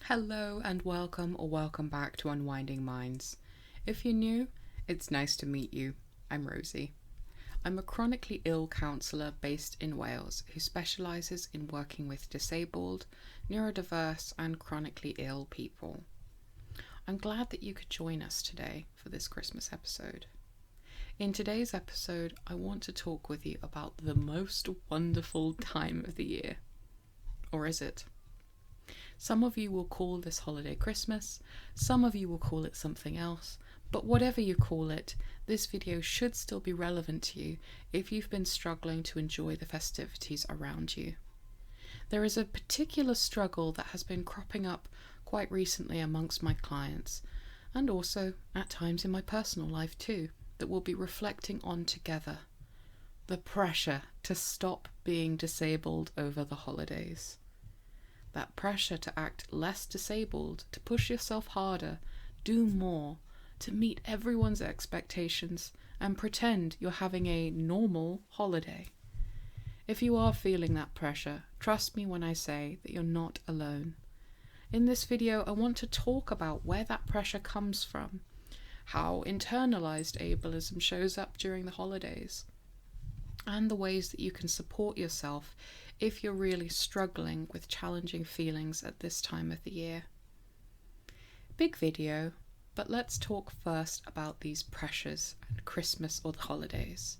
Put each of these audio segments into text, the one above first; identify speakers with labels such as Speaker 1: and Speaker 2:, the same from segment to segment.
Speaker 1: Hello and welcome or welcome back to Unwinding Minds. If you're new, it's nice to meet you. I'm Rosie. I'm a chronically ill counsellor based in Wales who specialises in working with disabled, neurodiverse and chronically ill people. I'm glad that you could join us today for this Christmas episode. In today's episode, I want to talk with you about the most wonderful time of the year. Or is it? Some of you will call this holiday Christmas, some of you will call it something else, but whatever you call it, this video should still be relevant to you if you've been struggling to enjoy the festivities around you. There is a particular struggle that has been cropping up quite recently amongst my clients, and also at times in my personal life too, that we'll be reflecting on together. The pressure to stop being disabled over the holidays. That pressure to act less disabled, to push yourself harder, do more, to meet everyone's expectations and pretend you're having a normal holiday. If you are feeling that pressure, trust me when I say that you're not alone. In this video, I want to talk about where that pressure comes from, how internalized ableism shows up during the holidays, and the ways that you can support yourself if you're really struggling with challenging feelings at this time of the year. Big video, but let's talk first about these pressures and Christmas or the holidays.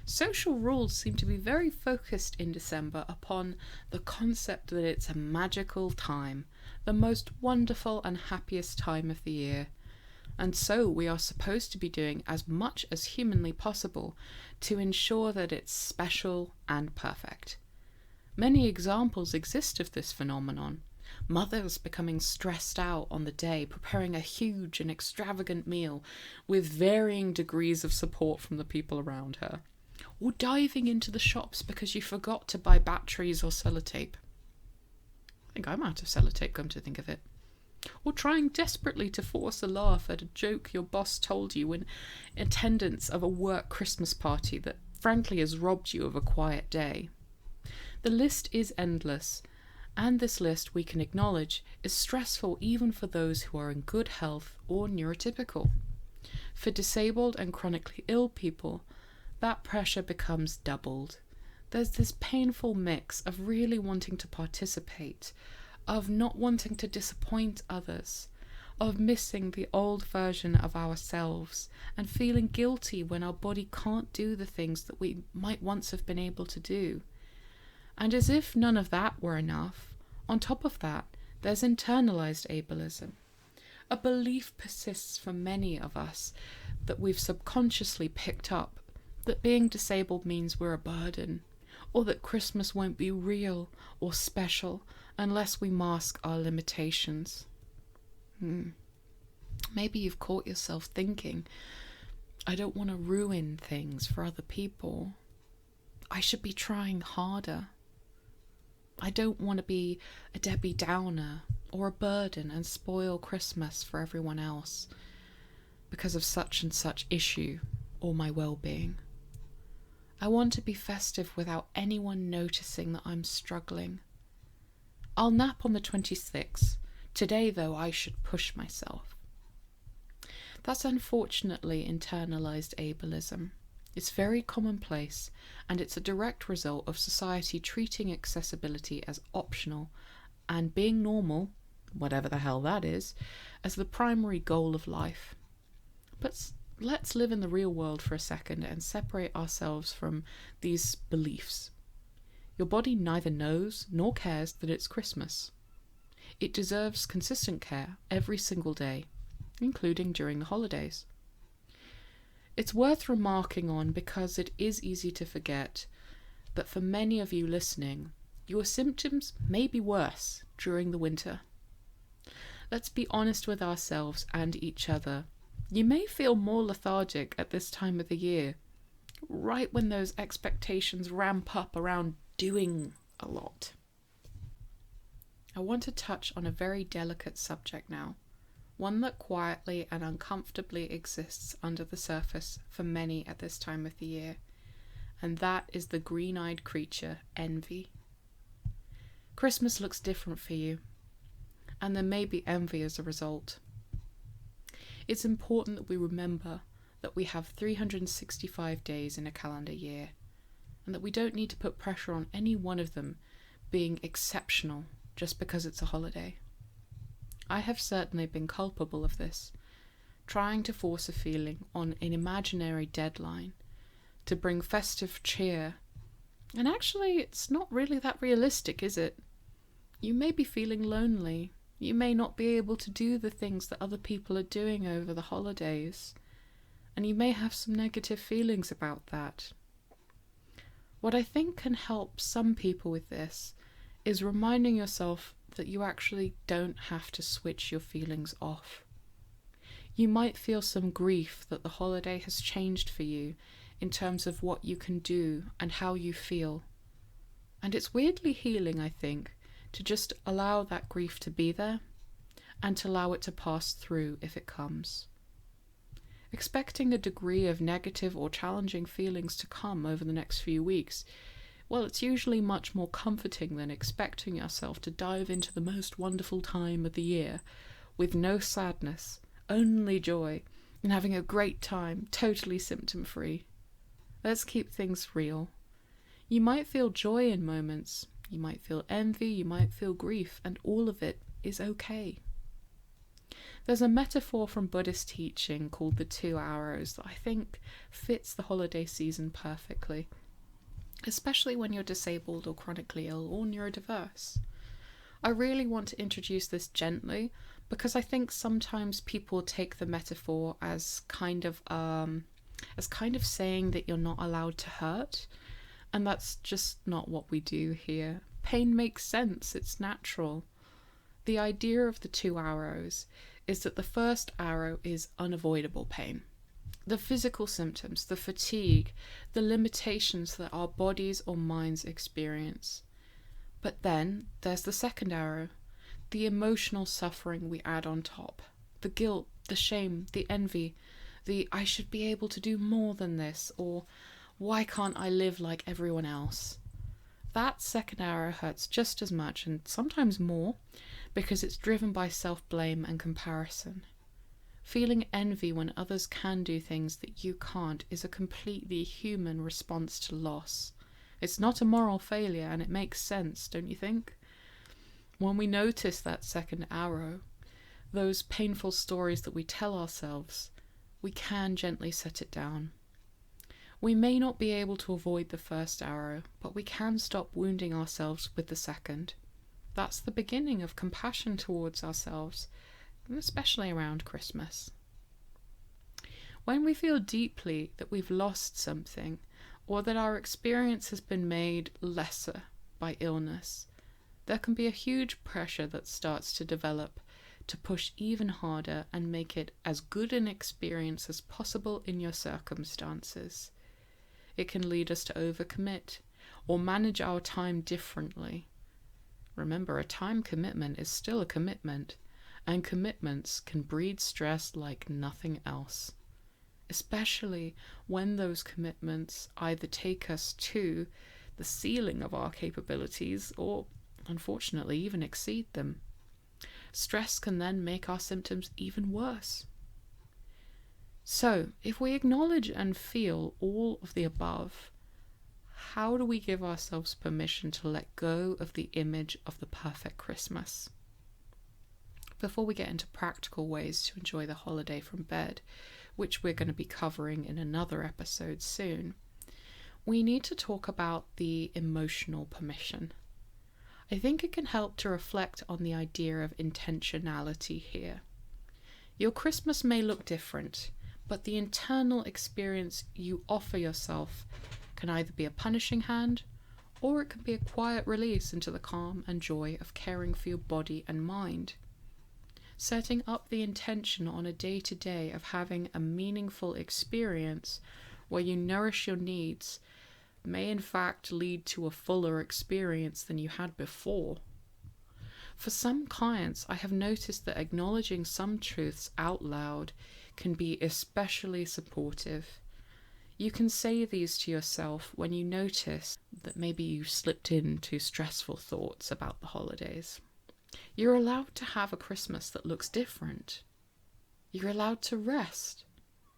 Speaker 1: Social rules seem to be very focused in December upon the concept that it's a magical time, the most wonderful and happiest time of the year. And so we are supposed to be doing as much as humanly possible to ensure that it's special and perfect. Many examples exist of this phenomenon. Mothers becoming stressed out on the day, preparing a huge and extravagant meal with varying degrees of support from the people around her. Or diving into the shops because you forgot to buy batteries or sellotape. I think I'm out of sellotape, come to think of it. Or trying desperately to force a laugh at a joke your boss told you in attendance of a work Christmas party that frankly has robbed you of a quiet day. The list is endless, and this list, we can acknowledge, is stressful even for those who are in good health or neurotypical. For disabled and chronically ill people, that pressure becomes doubled. There's this painful mix of really wanting to participate, of not wanting to disappoint others, of missing the old version of ourselves and feeling guilty when our body can't do the things that we might once have been able to do. And as if none of that were enough, on top of that, there's internalized ableism. A belief persists for many of us that we've subconsciously picked up, that being disabled means we're a burden, or that Christmas won't be real or special unless we mask our limitations. Maybe you've caught yourself thinking, I don't want to ruin things for other people. I should be trying harder. I don't want to be a Debbie Downer or a burden and spoil Christmas for everyone else because of such and such issue or my well-being. I want to be festive without anyone noticing that I'm struggling. I'll nap on the 26th. Today, though, I should push myself. That's unfortunately internalized ableism. It's very commonplace, and it's a direct result of society treating accessibility as optional and being normal, whatever the hell that is, as the primary goal of life. But let's live in the real world for a second and separate ourselves from these beliefs. Your body neither knows nor cares that it's Christmas. It deserves consistent care every single day, including during the holidays. It's worth remarking on because it is easy to forget that for many of you listening, your symptoms may be worse during the winter. Let's be honest with ourselves and each other. You may feel more lethargic at this time of the year, right when those expectations ramp up around doing a lot. I want to touch on a very delicate subject now, one that quietly and uncomfortably exists under the surface for many at this time of the year, and that is the green-eyed creature, envy. Christmas looks different for you, and there may be envy as a result. It's important that we remember that we have 365 days in a calendar year, and that we don't need to put pressure on any one of them being exceptional just because it's a holiday. I have certainly been culpable of this, trying to force a feeling on an imaginary deadline to bring festive cheer. And actually, it's not really that realistic, is it? You may be feeling lonely. You may not be able to do the things that other people are doing over the holidays. And you may have some negative feelings about that. What I think can help some people with this is reminding yourself that you actually don't have to switch your feelings off. You might feel some grief that the holiday has changed for you in terms of what you can do and how you feel. And it's weirdly healing, I think, to just allow that grief to be there and to allow it to pass through if it comes. Expecting a degree of negative or challenging feelings to come over the next few weeks, well, it's usually much more comforting than expecting yourself to dive into the most wonderful time of the year with no sadness, only joy, and having a great time, totally symptom-free. Let's keep things real. You might feel joy in moments, you might feel envy, you might feel grief, and all of it is okay. There's a metaphor from Buddhist teaching called the 2 arrows that I think fits the holiday season perfectly, especially when you're disabled or chronically ill or neurodiverse. I really want to introduce this gently because I think sometimes people take the metaphor as kind of saying that you're not allowed to hurt, and that's just not what we do here. Pain makes sense, it's natural. The idea of the 2 arrows is that the first arrow is unavoidable pain. The physical symptoms, the fatigue, the limitations that our bodies or minds experience. But then there's the second arrow, the emotional suffering we add on top. The guilt, the shame, the envy, the I should be able to do more than this, or why can't I live like everyone else? That second arrow hurts just as much and sometimes more because it's driven by self-blame and comparison. Feeling envy when others can do things that you can't is a completely human response to loss. It's not a moral failure, and it makes sense, don't you think? When we notice that second arrow, those painful stories that we tell ourselves, we can gently set it down. We may not be able to avoid the first arrow, but we can stop wounding ourselves with the second. That's the beginning of compassion towards ourselves, especially around Christmas. When we feel deeply that we've lost something, or that our experience has been made lesser by illness, there can be a huge pressure that starts to develop to push even harder and make it as good an experience as possible in your circumstances. It can lead us to overcommit or manage our time differently. Remember, a time commitment is still a commitment, and commitments can breed stress like nothing else, especially when those commitments either take us to the ceiling of our capabilities or, unfortunately, even exceed them. Stress can then make our symptoms even worse. So, if we acknowledge and feel all of the above, how do we give ourselves permission to let go of the image of the perfect Christmas? Before we get into practical ways to enjoy the holiday from bed, which we're going to be covering in another episode soon, we need to talk about the emotional permission. I think it can help to reflect on the idea of intentionality here. Your Christmas may look different, but the internal experience you offer yourself can either be a punishing hand, or it can be a quiet release into the calm and joy of caring for your body and mind. Setting up the intention on a day-to-day of having a meaningful experience where you nourish your needs may in fact lead to a fuller experience than you had before. For some clients, I have noticed that acknowledging some truths out loud can be especially supportive. You can say these to yourself when you notice that maybe you slipped into stressful thoughts about the holidays. You're allowed to have a Christmas that looks different. You're allowed to rest.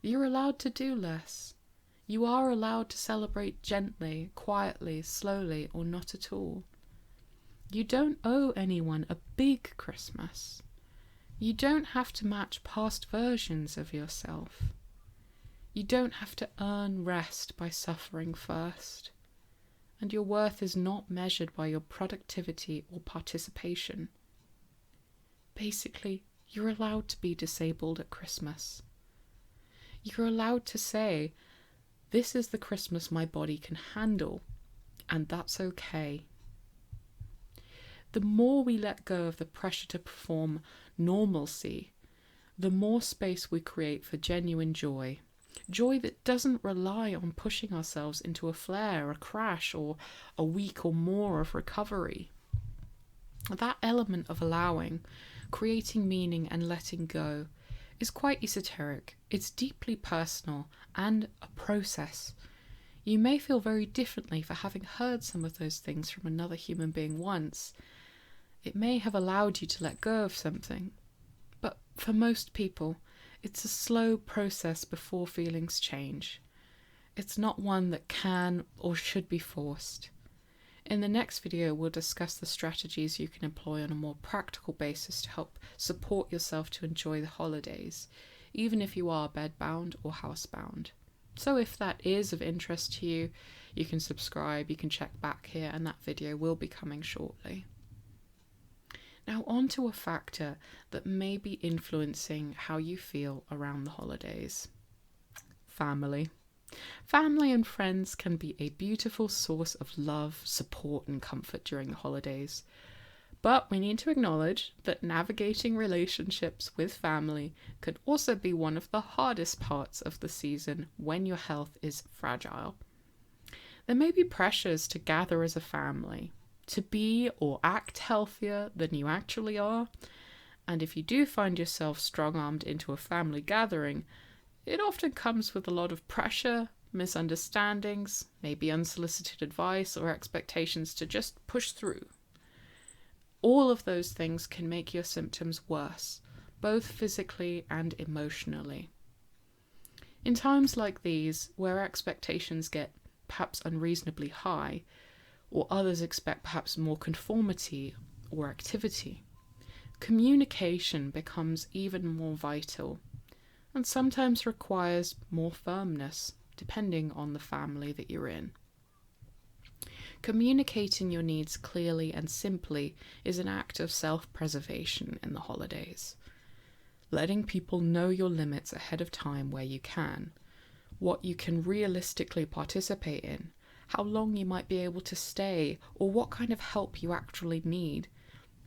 Speaker 1: You're allowed to do less. You are allowed to celebrate gently, quietly, slowly, or not at all. You don't owe anyone a big Christmas. You don't have to match past versions of yourself. You don't have to earn rest by suffering first. And your worth is not measured by your productivity or participation. Basically, you're allowed to be disabled at Christmas. You're allowed to say, this is the Christmas my body can handle, and that's okay. The more we let go of the pressure to perform normalcy, the more space we create for genuine joy. Joy that doesn't rely on pushing ourselves into a flare, a crash, or a week or more of recovery. That element of allowing, creating meaning and letting go is quite esoteric. It's deeply personal and a process. You may feel very differently for having heard some of those things from another human being once. It may have allowed you to let go of something. But for most people, it's a slow process before feelings change. It's not one that can or should be forced. In the next video, we'll discuss the strategies you can employ on a more practical basis to help support yourself to enjoy the holidays, even if you are bedbound or housebound. So if that is of interest to you, you can subscribe, you can check back here, and that video will be coming shortly. Now on to a factor that may be influencing how you feel around the holidays. Family. Family and friends can be a beautiful source of love, support, and comfort during the holidays. But we need to acknowledge that navigating relationships with family could also be one of the hardest parts of the season when your health is fragile. There may be pressures to gather as a family, to be or act healthier than you actually are, and if you do find yourself strong-armed into a family gathering, it often comes with a lot of pressure, misunderstandings, maybe unsolicited advice or expectations to just push through. All of those things can make your symptoms worse, both physically and emotionally. In times like these, where expectations get perhaps unreasonably high, or others expect perhaps more conformity or activity, communication becomes even more vital, and sometimes requires more firmness, depending on the family that you're in. Communicating your needs clearly and simply is an act of self-preservation in the holidays. Letting people know your limits ahead of time where you can, what you can realistically participate in, how long you might be able to stay, or what kind of help you actually need,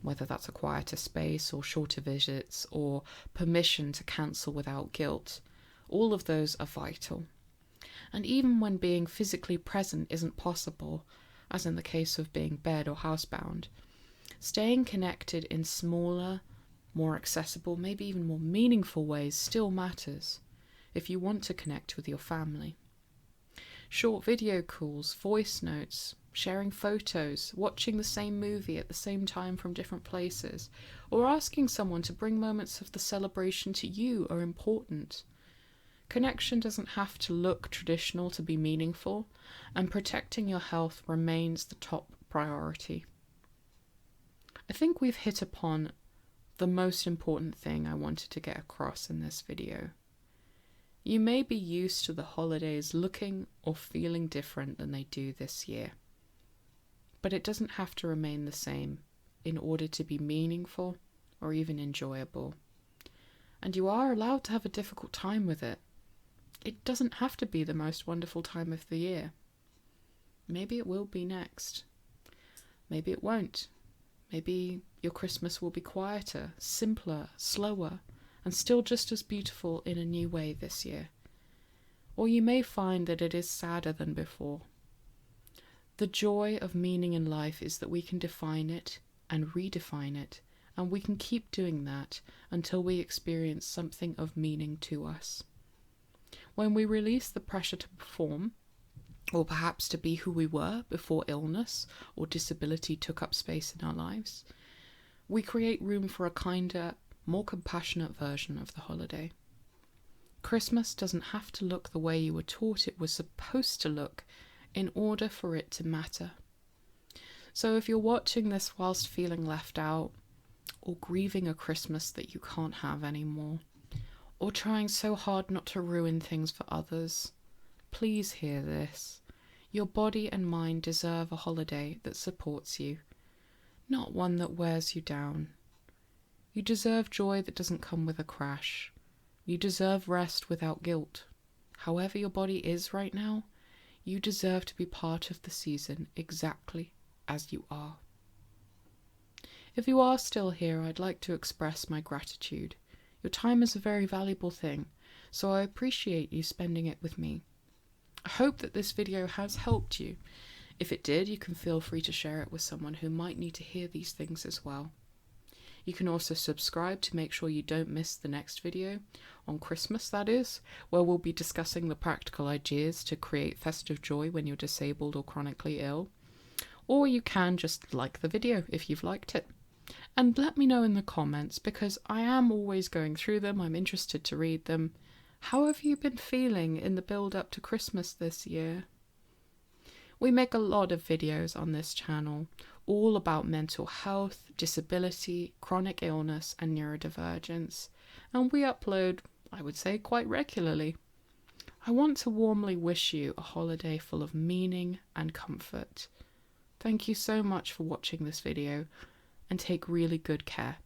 Speaker 1: whether that's a quieter space or shorter visits or permission to cancel without guilt. All of those are vital. And even when being physically present isn't possible, as in the case of being bed or housebound, staying connected in smaller, more accessible, maybe even more meaningful ways still matters if you want to connect with your family. Short video calls, voice notes, sharing photos, watching the same movie at the same time from different places, or asking someone to bring moments of the celebration to you are important. Connection doesn't have to look traditional to be meaningful, and protecting your health remains the top priority. I think we've hit upon the most important thing I wanted to get across in this video. You may be used to the holidays looking or feeling different than they do this year, but it doesn't have to remain the same in order to be meaningful or even enjoyable. And you are allowed to have a difficult time with it. It doesn't have to be the most wonderful time of the year. Maybe it will be next. Maybe it won't. Maybe your Christmas will be quieter, simpler, slower, and still just as beautiful in a new way this year. Or you may find that it is sadder than before. The joy of meaning in life is that we can define it and redefine it, and we can keep doing that until we experience something of meaning to us. When we release the pressure to perform, or perhaps to be who we were before illness or disability took up space in our lives, we create room for a kinder, more compassionate version of the holiday. Christmas doesn't have to look the way you were taught it was supposed to look in order for it to matter. So if you're watching this whilst feeling left out, or grieving a Christmas that you can't have anymore, or trying so hard not to ruin things for others, please hear this. Your body and mind deserve a holiday that supports you, not one that wears you down. You deserve joy that doesn't come with a crash. You deserve rest without guilt. However your body is right now, you deserve to be part of the season exactly as you are. If you are still here, I'd like to express my gratitude. Your time is a very valuable thing, so I appreciate you spending it with me. I hope that this video has helped you. If it did, you can feel free to share it with someone who might need to hear these things as well. You can also subscribe to make sure you don't miss the next video, on Christmas that is, where we'll be discussing the practical ideas to create festive joy when you're disabled or chronically ill. Or you can just like the video if you've liked it. And let me know in the comments, because I am always going through them. I'm interested to read them. How have you been feeling in the build up to Christmas this year? We make a lot of videos on this channel, all about mental health, disability, chronic illness, and neurodivergence. And we upload, I would say, quite regularly. I want to warmly wish you a holiday full of meaning and comfort. Thank you so much for watching this video, and take really good care.